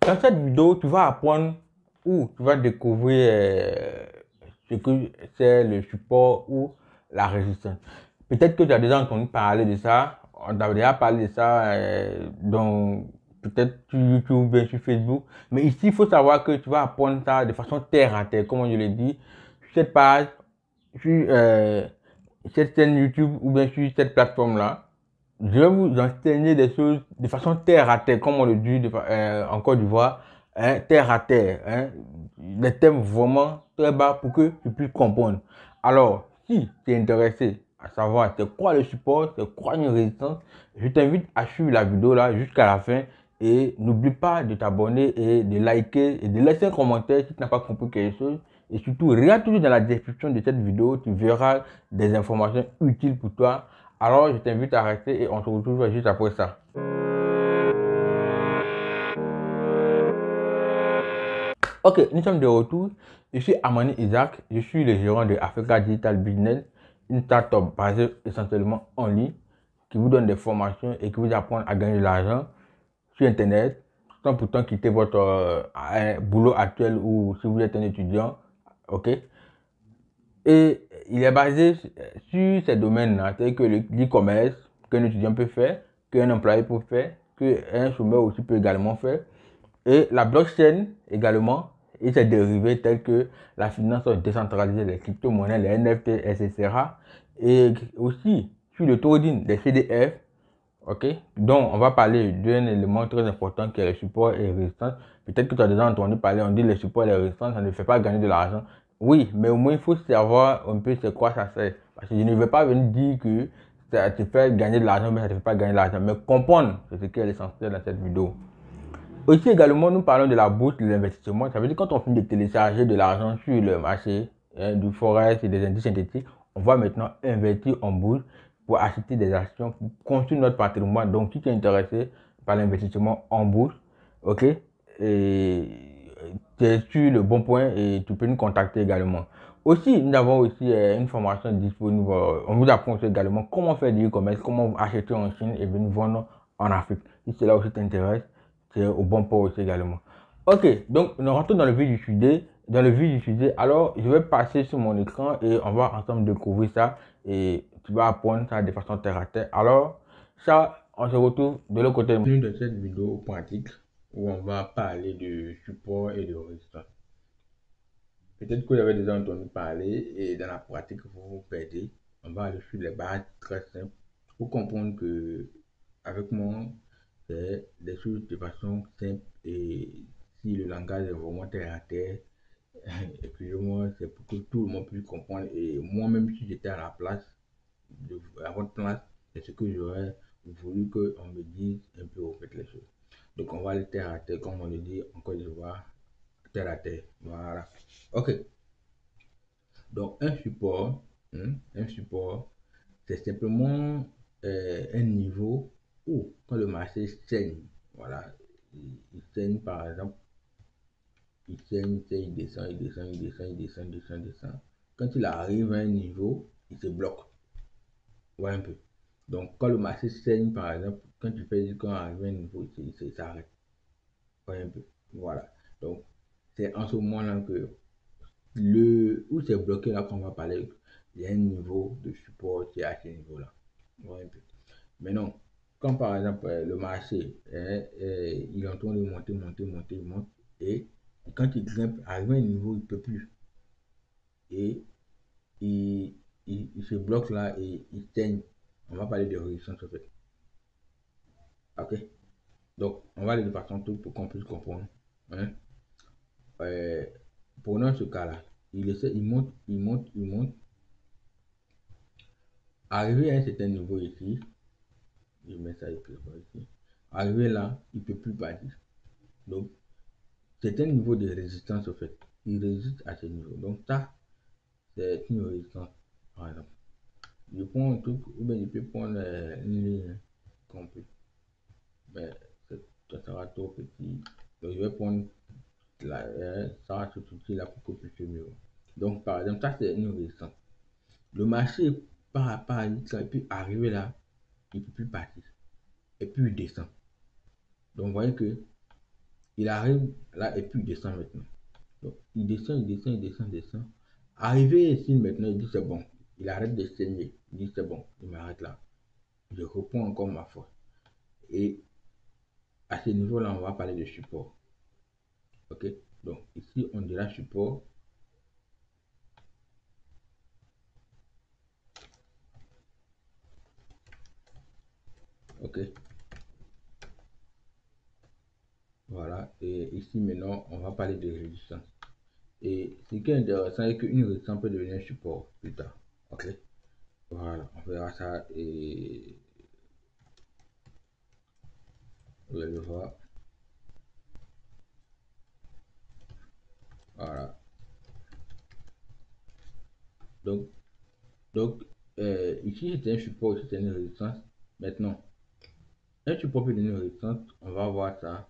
Dans cette vidéo, tu vas apprendre ou tu vas découvrir ce que c'est le support ou la résistance. Peut-être que tu as déjà entendu parler de ça. On t'a déjà parlé de ça peut-être sur YouTube ou bien sur Facebook. Mais ici, il faut savoir que tu vas apprendre ça de façon terre à terre, comme je l'ai dit, sur cette page, sur cette chaîne YouTube ou bien sur cette plateforme-là. Je vais vous enseigner des choses de façon terre à terre, comme on le dit en Côte d'Ivoire, hein, terre à terre, hein, des thèmes vraiment très bas pour que tu puisses comprendre. Alors, si tu es intéressé à savoir c'est quoi le support, c'est quoi une résistance, je t'invite à suivre la vidéo là jusqu'à la fin et n'oublie pas de t'abonner et de liker et de laisser un commentaire si tu n'as pas compris quelque chose. Et surtout, regarde toujours dans la description de cette vidéo, tu verras des informations utiles pour toi. Alors, je t'invite à rester et on se retrouve juste après ça. Ok, nous sommes de retour. Je suis Amani Isaac, je suis le gérant de Africa Digital Business, une start-up basée essentiellement en ligne qui vous donne des formations et qui vous apprend à gagner de l'argent sur Internet sans pourtant quitter votre boulot actuel ou si vous êtes un étudiant. Ok. Et il est basé sur ces domaines-là, tels que l'e-commerce, qu'un étudiant peut faire, qu'un employé peut faire, qu'un chômeur aussi peut également faire. Et la blockchain également, et ses dérivés tels que la finance décentralisée, les crypto-monnaies, les NFT, etc. Et aussi sur le trading des CDF, ok? Donc on va parler d'un élément très important qui est le support et résistance. Peut-être que tu as déjà entendu parler, on dit le support et la résistance, ça ne fait pas gagner de l'argent. Oui, mais au moins il faut savoir un peu c'est quoi ça sert. Parce que je ne vais pas venir dire que ça te fait gagner de l'argent, mais ça ne te fait pas gagner de l'argent. Mais comprendre, c'est ce qui est l'essentiel dans cette vidéo. Aussi également, nous parlons de la bourse, de l'investissement. Ça veut dire quand on finit de télécharger de l'argent sur le marché du forex et des indices synthétiques, on va maintenant investir en bourse pour acheter des actions, pour construire notre patrimoine. Donc, si tu es intéressé par l'investissement en bourse, ok, et tu es sur le bon point et tu peux nous contacter également. Aussi, nous avons aussi une formation disponible. On vous apprend aussi également comment faire du e-commerce, comment acheter en Chine et venir vendre en Afrique. Si cela aussi t'intéresse, c'est au bon port aussi également. Ok, donc nous rentrons dans le vif du sujet. Dans le vif du sujet, alors je vais passer sur mon écran et on va ensemble découvrir ça et tu vas apprendre ça de façon terre à terre. Alors, ça, on se retrouve de l'autre côté de cette vidéo pratique où on va parler de support et de résistance. Peut-être que vous avez déjà entendu parler et dans la pratique, vous vous perdez. On va aller sur les bases très simples pour comprendre que avec moi, c'est des choses de façon simple et si le langage est vraiment terre à terre, excusez-moi, c'est pour que tout le monde puisse comprendre et moi-même si j'étais à la place, à votre place, c'est ce que j'aurais voulu qu'on me dise un peu au fait les choses. Donc on va aller terre à terre, comme on le dit en Côte d'Ivoire, terre à terre. Voilà. Ok. Donc un support, c'est simplement un niveau où quand le marché saigne, voilà, il saigne par exemple, il descend, il descend, il descend, il descend, il descend, il descend. Quand il arrive à un niveau, il se bloque. Voilà un peu. Donc quand le marché saigne par exemple, quand tu fais quand arrive à un niveau, il s'arrête. Voilà un peu. Voilà. Donc c'est en ce moment-là que où c'est bloqué là qu'on va parler, il y a un niveau de support qui est à ce niveau-là. Ouais, un peu. Mais non, quand par exemple le marché il est en train de monter, monter, monter, il monte, et quand il grimpe, arrivé à un niveau, il ne peut plus. Et il se bloque là et il saigne. On va parler de résistance en fait. Ok? Donc, on va aller de façon toute pour qu'on puisse comprendre. Hein? Euh, Prenons ce cas-là. Il monte, il monte, il monte. Arrivé à un certain niveau ici, je mets ça ici. Arrivé là, il ne peut plus partir. Donc, c'est un niveau de résistance au fait. Il résiste à ce niveau. Donc, ça, c'est une résistance. Par exemple, je prends un truc, ou bien je peux prendre une ligne complète. Mais ça sera trop petit. Donc, je vais prendre ça va se toucher là pour que plus mieux. Donc, par exemple, ça, c'est une résistance. Le marché part et puis arriver là, il ne peut plus partir. Et puis, il descend. Donc, vous voyez que il arrive là et puis il descend maintenant. Donc, il descend, il descend, il descend, il descend. Arrivé ici maintenant, il dit c'est bon. Il arrête de saigner. Il dit c'est bon, il m'arrête là. Je reprends encore ma force. Et à ce niveau-là, on va parler de support. Ok? Donc ici, on dira support. Ok? Voilà. Et ici, maintenant, on va parler de résistance. Et ce qui est intéressant, c'est qu'une résistance peut devenir support plus tard. Ok? Voilà. On verra ça et vous allez le voir. Voilà. Donc, ici, c'était un support, ici, c'était une résistance. Maintenant, un support peut devenir une résistance. On va voir ça.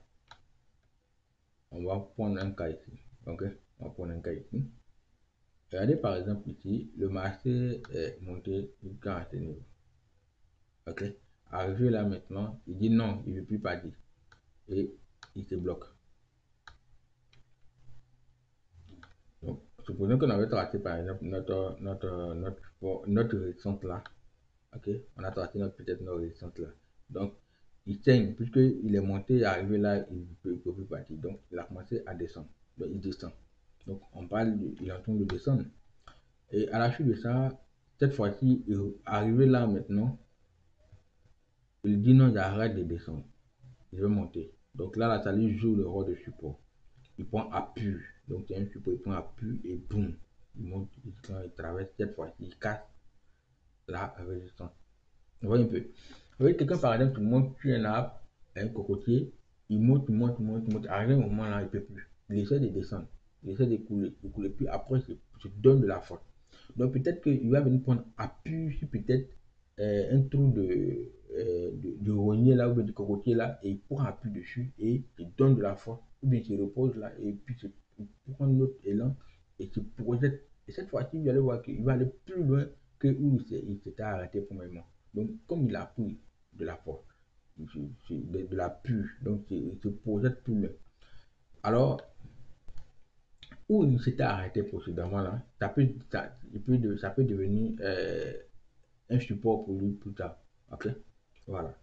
On va prendre un cas ici. Ok? On va prendre un cas ici. Regardez par exemple ici, le marché est monté jusqu'à ce niveau. Ok? Arrivé là maintenant, il dit non, il ne veut plus partir. Et il se bloque. Donc, supposons qu'on avait tracé par exemple notre résistance là. Ok? On a tracé peut-être notre résistance là. Donc, il saigne, puisqu'il est monté, arrivé là, il ne peut plus partir. Donc, il a commencé à descendre. Donc, il descend. Donc, on parle, il est en train de descendre. Et à la suite de ça, cette fois-ci, arrivé là maintenant, il dit non, j'arrête de descendre. Je vais monter. Donc là, ça lui joue le rôle de support. Il prend appui. Donc c'est un support, il prend appui et boum. Il monte, il traverse cette fois-ci, il casse la résistance. Vous voyez un peu. Vous voyez, quelqu'un par exemple, tu montes sur un arbre, un cocotier, il monte, il monte, il monte, il monte. Arrivé un moment là, il ne peut plus. Il essaie de descendre. Il essaie de couler. Puis après, se donne de la force. Donc peut-être qu'il va venir prendre appui sur peut-être un trou de rognier là, ou bien de cocotier là, et il prend appui dessus et il donne de la force, ou bien il se repose là, et puis il prend notre élan et se projette. Et cette fois-ci, vous allez voir qu'il va aller plus loin que où il s'était arrêté pour le moment. Donc comme il a pris de la force, de l'appui, donc il se projette plus loin. Alors, où il s'était arrêté précédemment là, ça peut devenir un support pour lui plus tard. Ok? Voilà.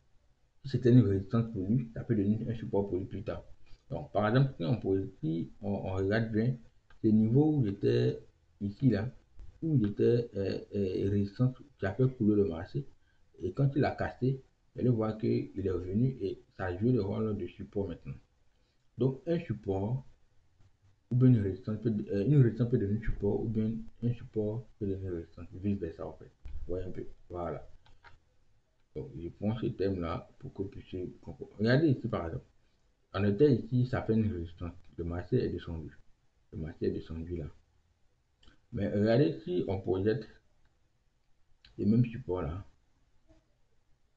Si c'était une résistance pour lui, ça peut devenir un support pour lui plus tard. Donc, par exemple, si on regarde bien, ce niveau où j'étais ici là, où il était résistant, qui a fait couler le marché, et quand il a cassé, vous allez voir qu'il est revenu et ça joue le rôle de support maintenant. Donc, un support ou bien une résistance peut devenir support, ou bien un support peut devenir résistance, vice versa en fait. Vous voyez un peu. Voilà. Donc, je prends ce thème-là pour que vous puissiez comprendre. Regardez ici par exemple. On était ici, ça fait une résistance. Le marché est descendu. Le marché est descendu là. Mais regardez si on projette les mêmes supports là,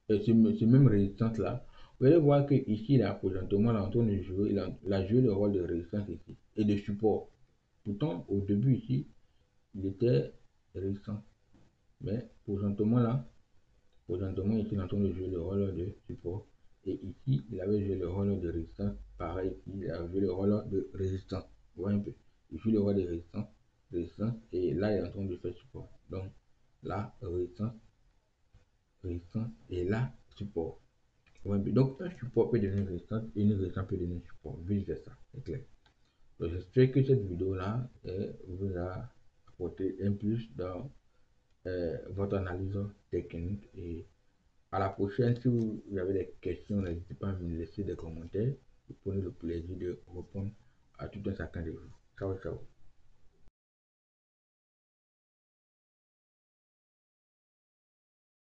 et ce même résistance là, vous allez voir que ici là, présentement, là, en train de jouer, il a joué le rôle de résistance ici et de support. Pourtant, au début ici, il était résistant. Mais présentement là, présentement ici, il est en train de jouer le rôle de support. Et ici, il avait joué le rôle de résistance. Pareil, ici, il a joué le rôle de résistance. Vous voyez un peu. Il joue le rôle de résistance, résistance. Et là, il est en train de faire support. Donc, là, résistance, résistance. Et là, support. Vous voyez un peu. Donc, un support peut devenir résistance et une résistance peut devenir support. Vice versa. C'est clair. Donc, j'espère que cette vidéo-là vous a apporté un plus dans votre analyse technique. Et à la prochaine, si vous avez des questions, n'hésitez pas à me laisser des commentaires. Vous prenez le plaisir de répondre à tout un chacun de vous. Ciao, ciao.